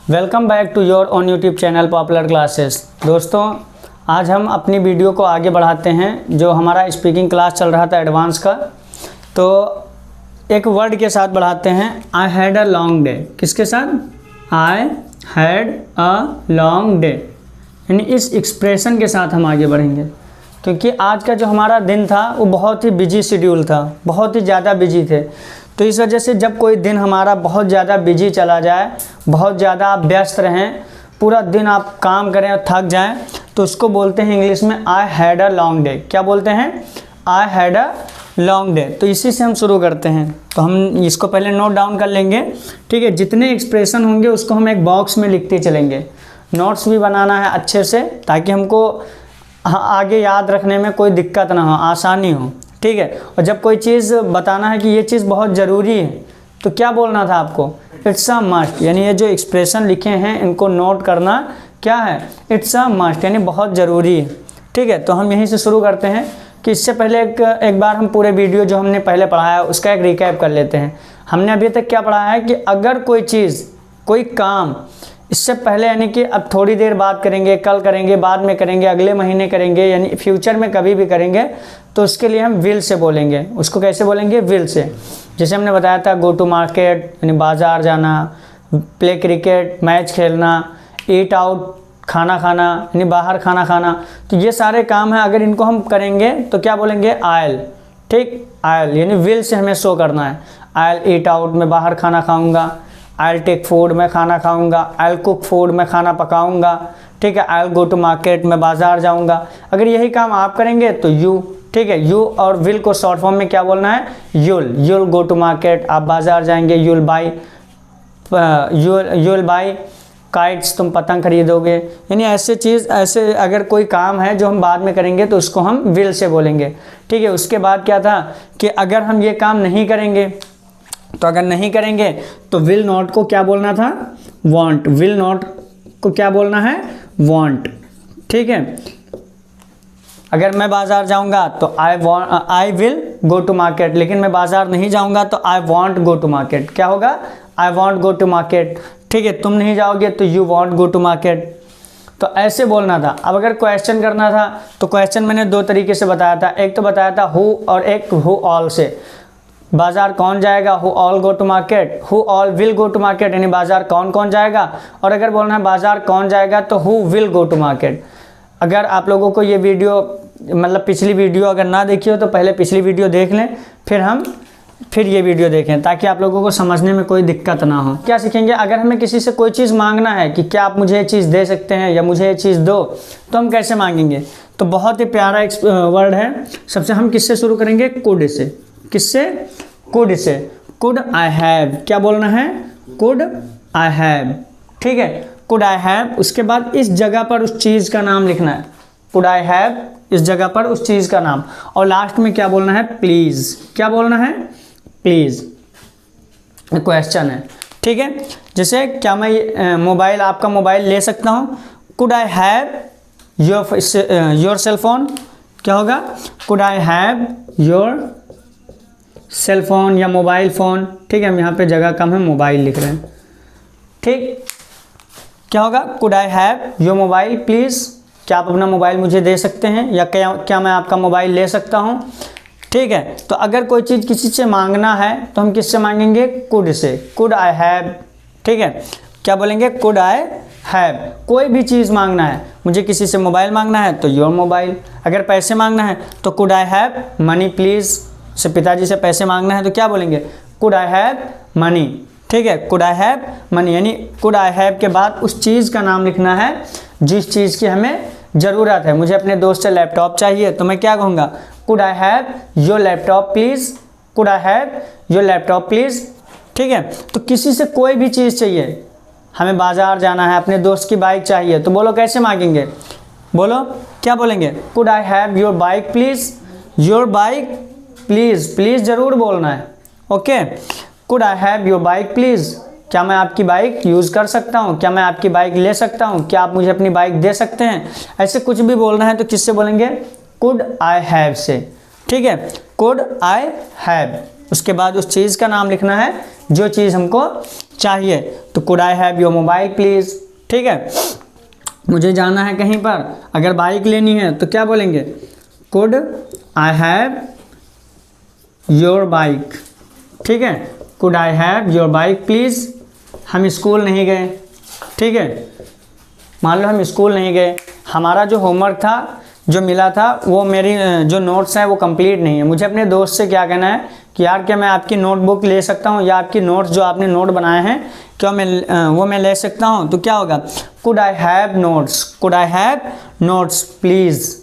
Welcome back to your on YouTube channel popular classes. दोस्तों, आज हम अपनी वीडियो को आगे बढ़ाते हैं। जो हमारा स्पीकिंग क्लास चल रहा था एडवांस का, तो एक वर्ड के साथ बढ़ाते हैं। I had a long day. किसके साथ? I had a long day, यानी इस एक्सप्रेशन के साथ हम आगे बढ़ेंगे, क्योंकि आज का जो हमारा दिन था वो बहुत ही बिजी शेड्यूल था, बहुत ही ज़्यादा बिजी थे। तो इस वजह से जब कोई दिन हमारा बहुत ज़्यादा बिजी चला जाए, बहुत ज़्यादा आप व्यस्त रहें, पूरा दिन आप काम करें और थक जाएं, तो उसको बोलते हैं इंग्लिश में I had a long day. क्या बोलते हैं? I had a long day. तो इसी से हम शुरू करते हैं। तो हम इसको पहले नोट डाउन कर लेंगे, ठीक है। जितने एक्सप्रेशन होंगे उसको हम एक बॉक्स में लिखते चलेंगे। नोट्स भी बनाना है अच्छे से, ताकि हमको आगे याद रखने में कोई दिक्कत ना हो, आसानी हो, ठीक है। और जब कोई चीज़ बताना है कि ये चीज़ बहुत ज़रूरी है, तो क्या बोलना था आपको? It's a must. यानी ये जो एक्सप्रेशन लिखे हैं इनको नोट करना क्या है? इट्स अ मस्ट, यानी बहुत ज़रूरी है, ठीक है। तो हम यहीं से शुरू करते हैं कि इससे पहले एक बार हम पूरे वीडियो जो हमने पहले पढ़ाया उसका एक रिकैप कर लेते हैं। हमने अभी तक क्या पढ़ाया है कि अगर कोई चीज़, कोई काम इससे पहले, यानी कि अब थोड़ी देर बाद करेंगे, कल करेंगे, बाद में करेंगे, अगले महीने करेंगे, यानी फ्यूचर में कभी भी करेंगे, तो उसके लिए हम विल से बोलेंगे। उसको कैसे बोलेंगे? Will say. जैसे हमने बताया था, गो टू मार्केट यानी बाज़ार जाना, प्ले क्रिकेट मैच खेलना, ईट आउट खाना खाना यानी बाहर खाना खाना। तो ये सारे काम हैं, अगर इनको हम करेंगे तो क्या बोलेंगे? आयल, ठीक। आयल यानी विल से हमें शो करना है। आयल ईट आउट, मैं बाहर खाना खाऊँगा। आई टेक फूड, मैं खाना खाऊंगा। आई कुक फूड, मैं खाना पकाऊंगा, ठीक है। आई गो टू मार्केट, मैं बाजार जाऊंगा। अगर यही काम आप करेंगे तो यू, ठीक है। यू और विल को शॉर्ट फॉर्म में क्या बोलना है? यूल गो टू मार्केट, आप बाजार जाएंगे। यूल बाई काइट्स, तुम पतंग खरीदोगे। यानी ऐसे चीज़, ऐसे अगर कोई काम है जो हम बाद में करेंगे तो उसको हम विल से बोलेंगे, ठीक है। उसके बाद क्या था कि अगर हम ये काम नहीं करेंगे, तो अगर नहीं करेंगे तो विल नॉट को क्या बोलना था? वांट। विल नॉट को क्या बोलना है? वांट, ठीक है। अगर मैं बाजार जाऊंगा तो I will go to market, लेकिन मैं बाजार नहीं जाऊंगा तो I want go to market. क्या होगा? I want go to market, ठीक है। तुम नहीं जाओगे तो you want go to market. तो ऐसे बोलना था। अब अगर क्वेश्चन करना था तो क्वेश्चन मैंने दो तरीके से बताया था। एक तो बताया था हु, और एक हु ऑल से। बाजार कौन जाएगा? Who all go to market. Who all will go to market, यानी बाजार कौन कौन जाएगा। और अगर बोलना है बाजार कौन जाएगा तो who will go to market. अगर आप लोगों को ये वीडियो, मतलब पिछली वीडियो अगर ना देखी हो तो पहले पिछली वीडियो देख लें, फिर ये वीडियो देखें, ताकि आप लोगों को समझने में कोई दिक्कत ना हो। क्या सीखेंगे? अगर हमें किसी से कोई चीज़ मांगना है कि क्या आप मुझे ये चीज़ दे सकते हैं या मुझे ये चीज़ दो, तो हम कैसे मांगेंगे? तो बहुत ही प्यारा एक वर्ड है। सबसे हम किससे शुरू करेंगे? Could say. किससे? Could say. Could I have. क्या बोलना है? कुड आई हैव, ठीक है। Could I have. उसके बाद इस जगह पर उस चीज़ का नाम लिखना है। कुड आई हैव, इस जगह पर उस चीज़ का नाम। और लास्ट में क्या बोलना है? प्लीज़। क्या बोलना है? प्लीज़। क्वेश्चन है, ठीक है। जैसे क्या मैं मोबाइल, आपका मोबाइल ले सकता हूँ? Could I have your cell phone. क्या होगा? Could I have your cell phone या मोबाइल फ़ोन, ठीक है। हम यहाँ पे जगह कम है, मोबाइल लिख रहे हैं, ठीक। क्या होगा? Could I have your mobile please. क्या आप अपना मोबाइल मुझे दे सकते हैं, या क्या मैं आपका मोबाइल ले सकता हूँ, ठीक है। तो अगर कोई चीज़ किसी से मांगना है तो हम किससे मांगेंगे? Could say. Could I have, ठीक है। क्या बोलेंगे? Could I have. कोई भी चीज़ मांगना है, मुझे किसी से मोबाइल मांगना है तो योर मोबाइल। अगर पैसे मांगना है तो could I have money please. से पिताजी से पैसे मांगना है तो क्या बोलेंगे? कुड आई हैव मनी, ठीक है। कुड आई हैव मनी, यानी कुड आई हैव के बाद उस चीज़ का नाम लिखना है जिस चीज़ की हमें ज़रूरत है। मुझे अपने दोस्त से लैपटॉप चाहिए तो मैं क्या कहूँगा? Could I have your laptop please. Could I have your laptop please, ठीक है। तो किसी से कोई भी चीज़ चाहिए, हमें बाज़ार जाना है, अपने दोस्त की बाइक चाहिए, तो बोलो कैसे मांगेंगे? बोलो, क्या बोलेंगे? Could I have your bike please. Your bike please, please ज़रूर बोलना है, okay. Could I have your bike please. क्या मैं आपकी बाइक यूज़ कर सकता हूँ? क्या मैं आपकी बाइक ले सकता हूँ? क्या आप मुझे अपनी बाइक दे सकते हैं? ऐसे कुछ भी बोलना है तो किससे बोलेंगे? कुड आई हैव से, ठीक है। कुड आई हैव, उसके बाद उस चीज़ का नाम लिखना है जो चीज़ हमको चाहिए। तो could I have your mobile please, ठीक है। मुझे जाना है कहीं पर, अगर बाइक लेनी है तो क्या बोलेंगे, could I have your bike, ठीक है, could I have your bike please. हम स्कूल नहीं गए, ठीक है, मान लो हम स्कूल नहीं गए, हमारा जो होमवर्क था, जो मिला था, वो मेरी जो नोट्स हैं वो कंप्लीट नहीं है। मुझे अपने दोस्त से क्या कहना है कि यार क्या मैं आपकी नोटबुक ले सकता हूँ, या आपकी नोट्स जो आपने नोट बनाए हैं क्या मैं ले सकता हूँ। तो क्या होगा, could I have notes, could I have notes please,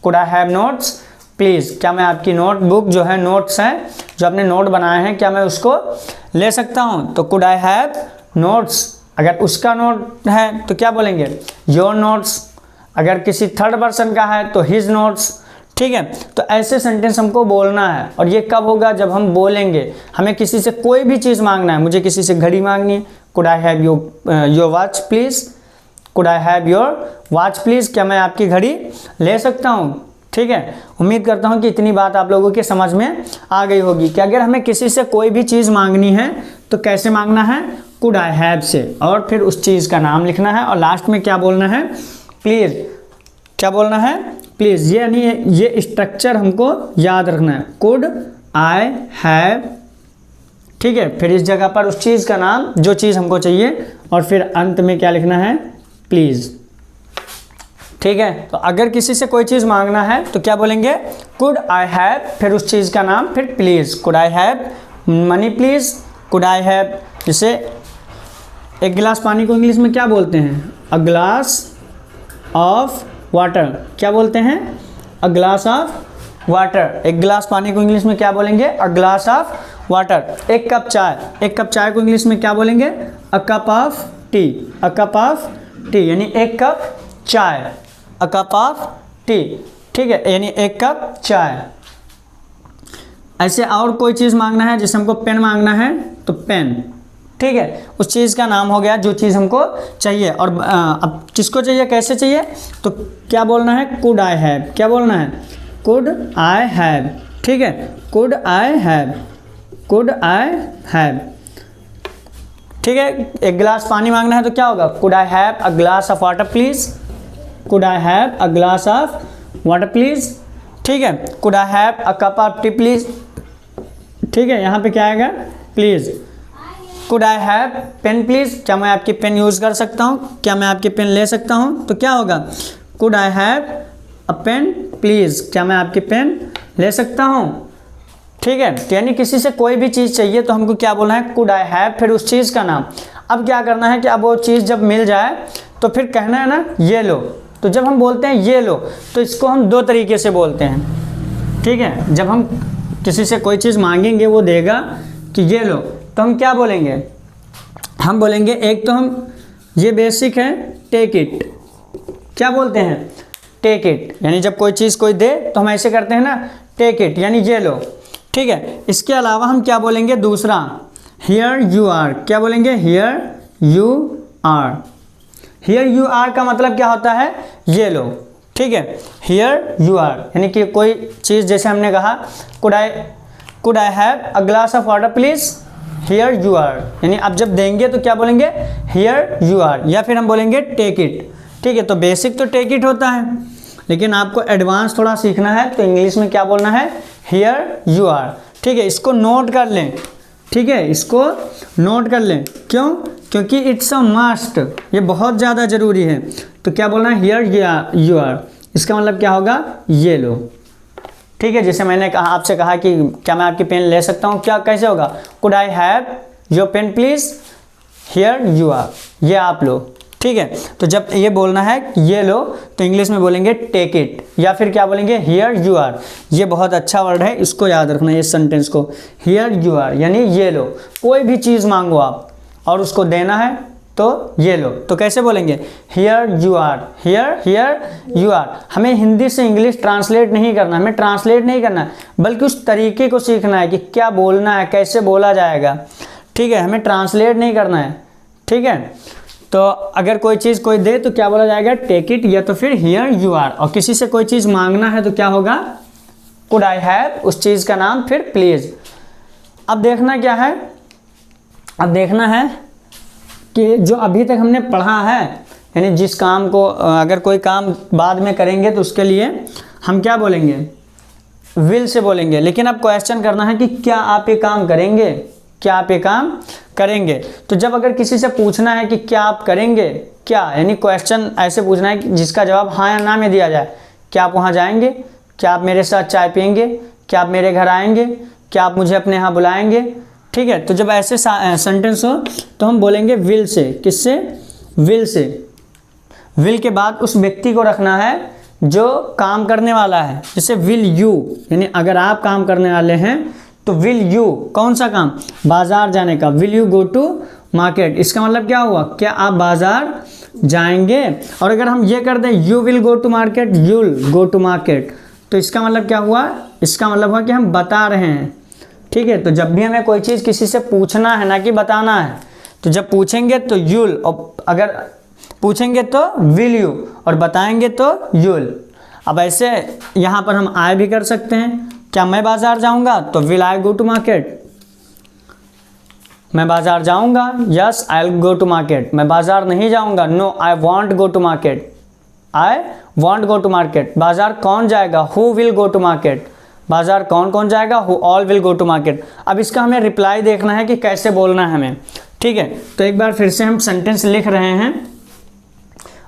could I have notes please. क्या मैं आपकी नोटबुक जो है, नोट्स हैं जो आपने नोट बनाए हैं, क्या मैं उसको ले सकता हूँ। तो कुड आई हैव नोट्स, अगर उसका नोट है तो क्या बोलेंगे, योर नोट्स। अगर किसी थर्ड पर्सन का है तो हिज नोट्स, ठीक है। तो ऐसे सेंटेंस हमको बोलना है, और ये कब होगा, जब हम बोलेंगे। हमें किसी से कोई भी चीज़ मांगना है, मुझे किसी से घड़ी मांगनी है, could I have your watch please, could I have your watch please, क्या मैं आपकी घड़ी ले सकता हूँ, ठीक है। उम्मीद करता हूँ कि इतनी बात आप लोगों के समझ में आ गई होगी कि अगर हमें किसी से कोई भी चीज़ मांगनी है तो कैसे मांगना है, कुड आई हैव से, और फिर उस चीज़ का नाम लिखना है, और लास्ट में क्या बोलना है, प्लीज़। क्या बोलना है, प्लीज़। ये यानी ये स्ट्रक्चर हमको याद रखना है, कुड आई हैव, ठीक है, फिर इस जगह पर उस चीज़ का नाम, जो चीज़ हमको चाहिए, और फिर अंत में क्या लिखना है, प्लीज़, ठीक है। तो अगर किसी से कोई चीज़ मांगना है तो क्या बोलेंगे, कुड आई हैव, फिर उस चीज़ का नाम, फिर please. Could I have money please, could I have, जैसे एक गिलास पानी को इंग्लिश में क्या बोलते हैं, अ ग्लास ऑफ वाटर, क्या बोलते हैं, अ ग्लास ऑफ वाटर। एक गिलास पानी को इंग्लिश में क्या बोलेंगे, अ ग्लास ऑफ वाटर। एक कप चाय, एक कप चाय को इंग्लिश में क्या बोलेंगे, अ cup of T, a cup of T, यानी एक कप चाय, अ कप ऑफ टी, ठीक है, यानी एक कप चाय। ऐसे और कोई चीज़ मांगना है, जैसे हमको पेन मांगना है तो पेन, ठीक है, उस चीज़ का नाम हो गया जो चीज़ हमको चाहिए। और अब किसको चाहिए, कैसे चाहिए, तो क्या बोलना है, कुड आई हैव, क्या बोलना है, कुड आई हैव, ठीक है, could I have, could I have, ठीक है। एक गिलास पानी मांगना है तो क्या होगा, could I have a glass of water please, could I have a glass of water please, ठीक है। Could I have a cup of tea please, ठीक है, यहाँ पे क्या आएगा, please. Could I have pen please, क्या मैं आपकी पेन यूज़ कर सकता हूँ, क्या मैं आपकी पेन ले सकता हूँ, तो क्या होगा, could I have a pen please, क्या मैं आपकी पेन ले सकता हूँ, ठीक है। तो यानी किसी से कोई भी चीज़ चाहिए तो हमको क्या बोलना है, कुड आई हैव, फिर उस चीज़ का नाम। अब क्या करना है कि अब वो चीज़ जब मिल जाए तो फिर कहना है ना, ये लो। तो जब हम बोलते हैं ये लो, तो इसको हम दो तरीके से बोलते हैं, ठीक है। जब हम किसी से कोई चीज़ मांगेंगे, वो देगा कि ये लो, तो हम क्या बोलेंगे, हम बोलेंगे, एक तो हम, ये बेसिक है, टेक इट, क्या बोलते हैं, टेक इट, यानी जब कोई चीज़ कोई दे तो हम ऐसे करते हैं ना, टेक इट, यानी ये लो, ठीक है। इसके अलावा हम क्या बोलेंगे, दूसरा, हियर यू आर, क्या बोलेंगे, here you are. Here you are का मतलब क्या होता है, ये लो, ठीक है, हियर यू आर, यानी कि कोई चीज़, जैसे हमने कहा, could I have a glass of water please, here you are, यानी आप जब देंगे तो क्या बोलेंगे, हियर यू आर, या फिर हम बोलेंगे टेक इट, ठीक है। तो बेसिक तो टेक इट होता है, लेकिन आपको एडवांस थोड़ा सीखना है तो इंग्लिश में क्या बोलना है, हियर यू आर, ठीक है। इसको नोट कर लें, ठीक है, इसको नोट कर लें, क्यों, क्योंकि इट्स अ मस्ट, ये बहुत ज़्यादा ज़रूरी है। तो क्या बोलना है, हियर यू आर, इसका मतलब क्या होगा, ये लो, ठीक है। जैसे मैंने कहा, आपसे कहा कि क्या मैं आपकी पेन ले सकता हूँ, क्या कैसे होगा, could I have your pen please, here you are, ये आप लो, ठीक है। तो जब ये बोलना है ये लो तो इंग्लिश में बोलेंगे टेक इट, या फिर क्या बोलेंगे, हियर यू आर। ये बहुत अच्छा वर्ड है, इसको याद रखना, ये सेंटेंस को, हियर यू आर, यानी ये लो। कोई भी चीज़ मांगो आप और उसको देना है तो ये लो, तो कैसे बोलेंगे, here you are, here you are. हमें हिंदी से इंग्लिश ट्रांसलेट नहीं करना, हमें ट्रांसलेट नहीं करना है, बल्कि उस तरीके को सीखना है कि क्या बोलना है, कैसे बोला जाएगा, ठीक है, हमें ट्रांसलेट नहीं करना है, ठीक है। तो अगर कोई चीज़ कोई दे तो क्या बोला जाएगा, टेक इट, या तो फिर हियर यू आर। और किसी से कोई चीज़ मांगना है तो क्या होगा, कुड आई हैव, उस चीज़ का नाम, फिर प्लीज़। अब देखना क्या है, अब देखना है कि जो अभी तक हमने पढ़ा है, यानी जिस काम को अगर कोई काम बाद में करेंगे तो उसके लिए हम क्या बोलेंगे, विल से बोलेंगे। लेकिन अब क्वेश्चन करना है कि क्या आप ये काम करेंगे, क्या आप ये काम करेंगे। तो जब अगर किसी से पूछना है कि क्या आप करेंगे, क्या यानी क्वेश्चन ऐसे पूछना है कि जिसका जवाब हाँ या ना में दिया जाए। क्या आप वहाँ जाएंगे, क्या आप मेरे साथ चाय पियेंगे, क्या आप मेरे घर आएंगे, क्या आप मुझे अपने यहाँ बुलाएंगे। ठीक है, तो जब ऐसे सेंटेंस हो तो हम बोलेंगे विल से। किससे, विल से। विल के बाद उस व्यक्ति को रखना है जो काम करने वाला है। जैसे विल यू, यानी अगर आप काम करने वाले हैं तो विल यू, कौन सा काम, बाजार जाने का, will you go to market. इसका मतलब क्या हुआ, क्या आप बाजार जाएंगे। और अगर हम ये कर दें you will go to market, you'll go to market, तो इसका मतलब क्या हुआ, इसका मतलब हुआ कि हम बता रहे हैं। ठीक है, तो जब भी हमें कोई चीज़ किसी से पूछना है ना कि बताना है, तो जब पूछेंगे तो यूल, और अगर पूछेंगे तो विल यू, और बताएंगे तो यूल। अब ऐसे यहाँ पर हम आई भी कर सकते हैं। क्या मैं बाजार जाऊँगा, तो will I go to market. मैं बाजार जाऊँगा, yes I will go to market. मैं बाजार नहीं जाऊँगा, no I won't go to market, I won't go to market. बाजार कौन जाएगा, who will go to market. बाजार कौन कौन जाएगा, who all will go to market. अब इसका हमें रिप्लाई देखना है कि कैसे बोलना है हमें। ठीक है, तो एक बार फिर से हम सेंटेंस लिख रहे हैं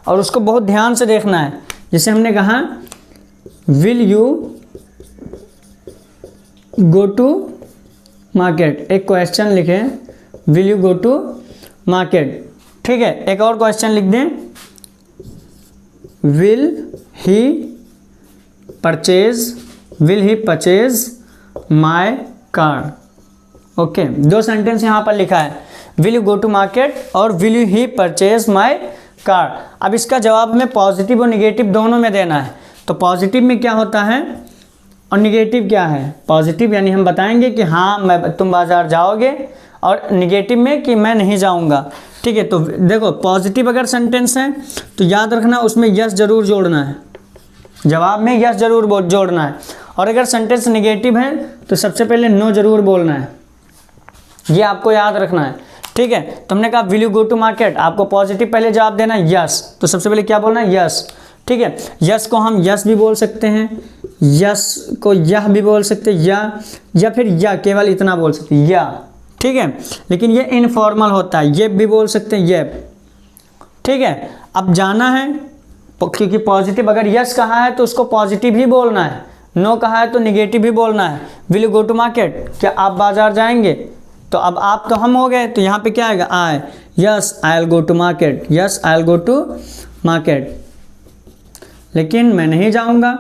और उसको बहुत ध्यान से देखना है। जैसे हमने कहा will you go to market, एक क्वेश्चन लिखें, will you go to market. ठीक है, एक और क्वेश्चन लिख दें, will he purchase my car. Okay, दो सेंटेंस यहाँ पर लिखा है, will you go to market और will you he purchase my car. अब इसका जवाब हमें पॉजिटिव और निगेटिव दोनों में देना है। तो पॉजिटिव में क्या होता है और निगेटिव क्या है। पॉजिटिव यानी हम बताएंगे कि हाँ तुम बाज़ार जाओगे, और निगेटिव में कि मैं नहीं जाऊँगा। ठीक है, तो देखो पॉजिटिव अगर सेंटेंस है तो याद रखना उसमें यस जरूर जोड़ना है, जवाब में यस जरूर जोड़ना है। और अगर सेंटेंस निगेटिव है तो सबसे पहले नो जरूर बोलना है, ये आपको याद रखना है। ठीक है, तो हमने कहा will you go to market, आपको पॉजिटिव पहले जवाब देना है यस, तो सबसे पहले क्या बोलना है, यस। ठीक है, यस को हम यस भी बोल सकते हैं, यस को यह भी बोल सकते हैं, या फिर या केवल इतना बोल सकते हैं या। ठीक है, लेकिन ये इनफॉर्मल होता है, ये भी बोल सकते हैं ये। ठीक है, अब जाना है क्योंकि पॉजिटिव अगर यस कहा है तो उसको पॉजिटिव ही बोलना है, नो कहा है तो निगेटिव ही बोलना है। Will you go to market, क्या आप बाजार जाएंगे। तो अब आप तो हम हो गए, तो यहाँ पे क्या आएगा, I, yes I will go to market, yes I will go to market. लेकिन मैं नहीं जाऊँगा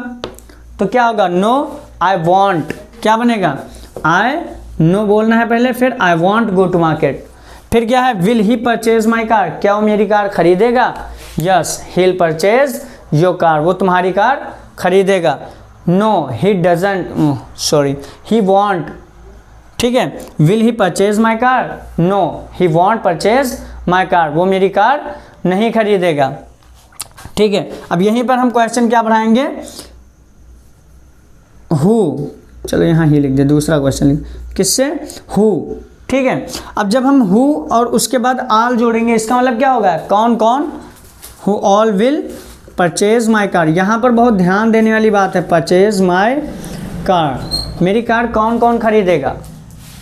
तो क्या होगा, नो आई वॉन्ट, क्या बनेगा, आई, नो बोलना है पहले, फिर I won't go to market. फिर क्या है, will he purchase my car, क्या वो मेरी कार खरीदेगा, yes he will purchase your car, वो तुम्हारी कार खरीदेगा। No he doesn't, sorry he won't. ठीक है, will he purchase my car, no he won't purchase my car, वो मेरी कार नहीं खरीदेगा। ठीक है, अब यहीं पर हम क्वेश्चन क्या बढ़ाएंगे, हु, चलो यहाँ ही लिख दे, दूसरा क्वेश्चन लिख, किससे, हु। ठीक है, अब जब हम हु और उसके बाद आल जोड़ेंगे, इसका मतलब क्या होगा, कौन कौन, who all will purchase my car. यहाँ पर बहुत ध्यान देने वाली बात है, परचेज माई कार, मेरी कार कौन कौन खरीदेगा।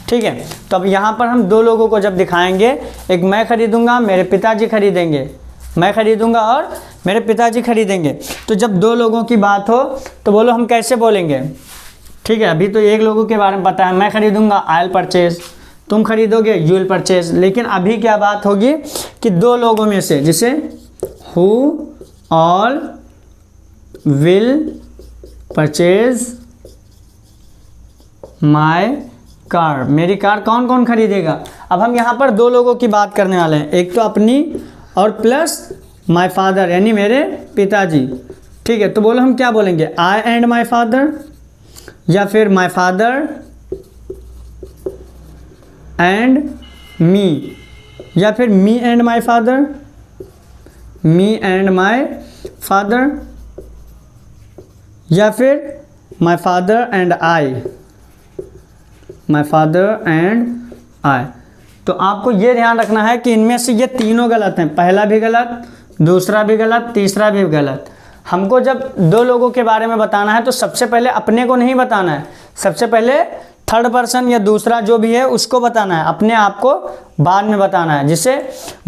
ठीक है, तो अब यहाँ पर हम दो लोगों को जब दिखाएंगे, एक मैं खरीदूंगा, मेरे पिताजी खरीदेंगे, मैं खरीदूंगा और मेरे पिताजी खरीदेंगे। तो जब दो लोगों की बात हो तो बोलो हम कैसे बोलेंगे। ठीक है, अभी तो एक लोगों के बारे में पता है, मैं खरीदूंगा, आई विल परचेज, तुम खरीदोगे, यू विल परचेज। लेकिन अभी क्या बात होगी कि दो लोगों में से, जैसे who all will purchase my car, मेरी कार कौन कौन खरीदेगा। अब हम यहाँ पर दो लोगों की बात करने वाले हैं, एक तो अपनी और प्लस माई फादर यानी मेरे पिताजी। ठीक है, तो बोलो हम क्या बोलेंगे, आई एंड माई फादर, या फिर माई फादर एंड मी, या फिर me and my father, me and my father, या फिर my father and I. My father and I. तो आपको ये ध्यान रखना है कि इनमें से ये तीनों गलत हैं, पहला भी गलत, दूसरा भी गलत, तीसरा भी गलत। हमको जब दो लोगों के बारे में बताना है तो सबसे पहले अपने को नहीं बताना है, सबसे पहले थर्ड पर्सन या दूसरा जो भी है उसको बताना है, अपने आप को बाद में बताना है। जिससे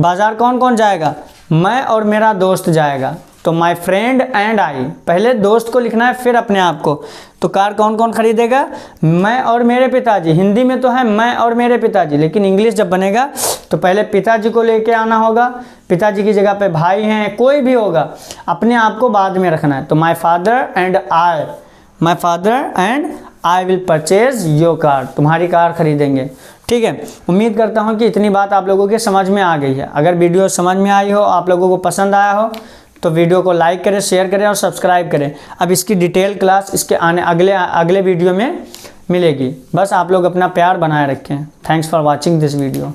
बाज़ार कौन कौन जाएगा, मैं और मेरा दोस्त जाएगा, तो माई फ्रेंड एंड आई, पहले दोस्त को लिखना है फिर अपने आप को। तो कार कौन कौन खरीदेगा, मैं और मेरे पिताजी। हिंदी में तो है मैं और मेरे पिताजी, लेकिन इंग्लिश जब बनेगा तो पहले पिताजी को लेके आना होगा, पिताजी की जगह पे भाई हैं, कोई भी होगा, अपने आप को बाद में रखना है। तो my father and I, my father and I will purchase your car, तुम्हारी कार खरीदेंगे। ठीक है, उम्मीद करता हूँ कि इतनी बात आप लोगों के समझ में आ गई है। अगर वीडियो समझ में आई हो, आप लोगों को पसंद आया हो, तो वीडियो को लाइक करें, शेयर करें और सब्सक्राइब करें। अब इसकी डिटेल क्लास इसके अगले वीडियो में मिलेगी। बस आप लोग अपना प्यार बनाए रखें। Thanks for watching this video.